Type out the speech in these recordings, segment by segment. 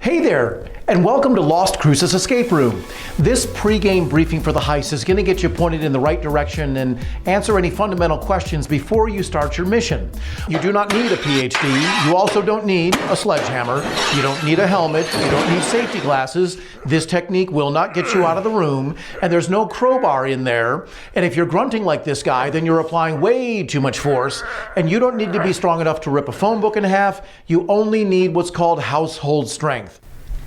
Hey there, and welcome to Lost Cruise's Escape Room. This pre-game briefing for the heist is going to get you pointed in the right direction and answer any fundamental questions before you start your mission. You do not need a PhD. You also don't need a sledgehammer. You don't need a helmet. You don't need safety glasses. This technique will not get you out of the room, and there's no crowbar in there. And if you're grunting like this guy, then you're applying way too much force, and you don't need to be strong enough to rip a phone book in half. You only need what's called household strength.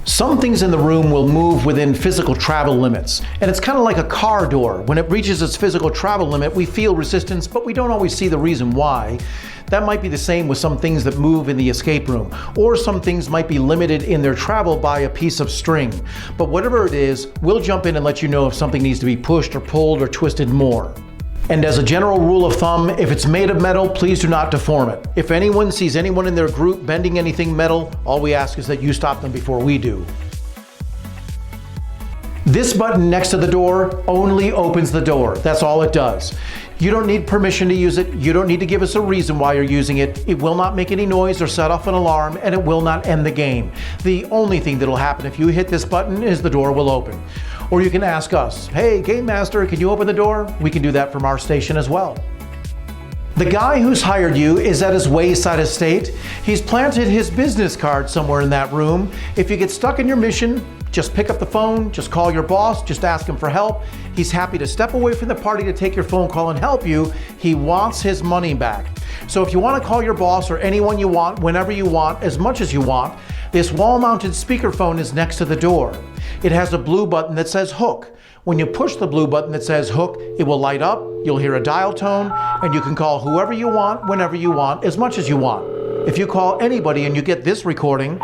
Some things in the room will move within physical travel limits, and it's kind of like a car door. When it reaches its physical travel limit, we feel resistance, but we don't always see the reason why. That might be the same with some things that move in the escape room, or some things might be limited in their travel by a piece of string. But whatever it is, we'll jump in and let you know if something needs to be pushed or pulled or twisted more. And as a general rule of thumb, if it's made of metal, please do not deform it. If anyone sees anyone in their group bending anything metal, all we ask is that you stop them before we do. This button next to the door only opens the door. That's all it does. You don't need permission to use it. You don't need to give us a reason why you're using it. It will not make any noise or set off an alarm, and it will not end the game. The only thing that'll happen if you hit this button is the door will open. Or you can ask us, hey, Game Master, can you open the door? We can do that from our station as well. The guy who's hired you is at his wayside estate. He's planted his business card somewhere in that room. If you get stuck in your mission, just pick up the phone, just call your boss, just ask him for help. He's happy to step away from the party to take your phone call and help you. He wants his money back. So if you want to call your boss or anyone you want, whenever you want, as much as you want, this wall-mounted speakerphone is next to the door. It has a blue button that says hook. When you push the blue button that says hook, it will light up, you'll hear a dial tone, and you can call whoever you want, whenever you want, as much as you want. If you call anybody and you get this recording,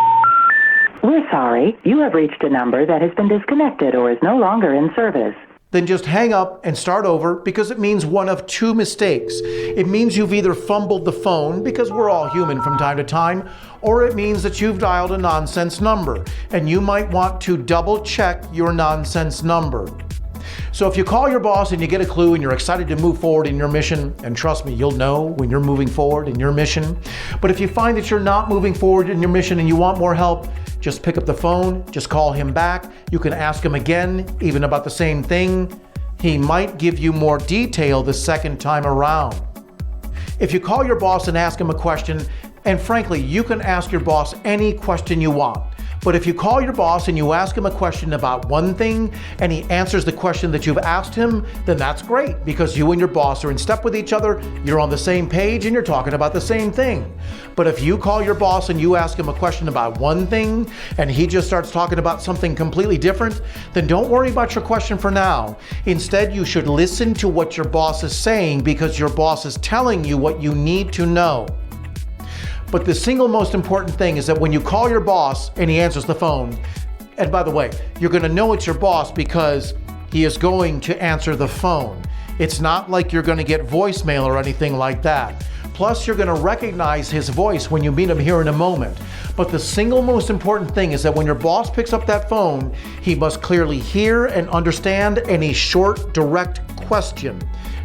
we're sorry, you have reached a number that has been disconnected or is no longer in service. Then just hang up and start over, because it means one of two mistakes. It means you've either fumbled the phone, because we're all human from time to time, or it means that you've dialed a nonsense number, and you might want to double check your nonsense number. So if you call your boss and you get a clue and you're excited to move forward in your mission, and trust me, you'll know when you're moving forward in your mission. But if you find that you're not moving forward in your mission and you want more help, just pick up the phone, just call him back. You can ask him again, even about the same thing. He might give you more detail the second time around. If you call your boss and ask him a question, and frankly, you can ask your boss any question you want. But if you call your boss and you ask him a question about one thing and he answers the question that you've asked him, then that's great, because you and your boss are in step with each other, you're on the same page, and you're talking about the same thing. But if you call your boss and you ask him a question about one thing and he just starts talking about something completely different, then don't worry about your question for now. Instead, you should listen to what your boss is saying, because your boss is telling you what you need to know. But the single most important thing is that when you call your boss and he answers the phone, and by the way, you're going to know it's your boss because he is going to answer the phone. It's not like you're going to get voicemail or anything like that. Plus, you're going to recognize his voice when you meet him here in a moment. But the single most important thing is that when your boss picks up that phone, he must clearly hear and understand any short, direct question.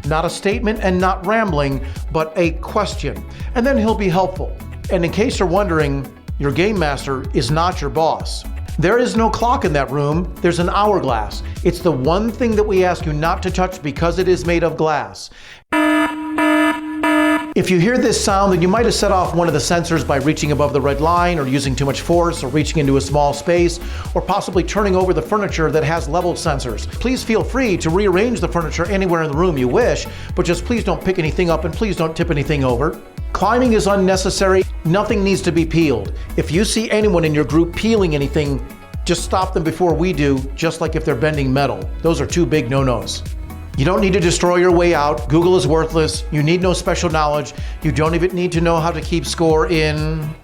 Not a statement and not rambling, but a question. And then he'll be helpful. And in case you're wondering, your game master is not your boss. There is no clock in that room. There's an hourglass. It's the one thing that we ask you not to touch because it is made of glass. If you hear this sound, then you might have set off one of the sensors by reaching above the red line, or using too much force, or reaching into a small space, or possibly turning over the furniture that has level sensors. Please feel free to rearrange the furniture anywhere in the room you wish, but just please don't pick anything up and please don't tip anything over. Climbing is unnecessary. Nothing needs to be peeled. If you see anyone in your group peeling anything, just stop them before we do, just like if they're bending metal. Those are two big no-nos. You don't need to destroy your way out. Google is worthless. You need no special knowledge. You don't even need to know how to keep score in.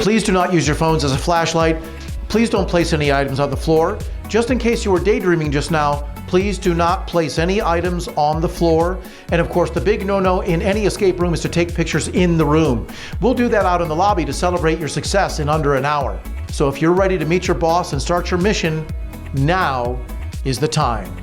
Please do not use your phones as a flashlight. Please don't place any items on the floor. Just in case you were daydreaming just now, please do not place any items on the floor. And of course, the big no-no in any escape room is to take pictures in the room. We'll do that out in the lobby to celebrate your success in under an hour. So if you're ready to meet your boss and start your mission, now is the time.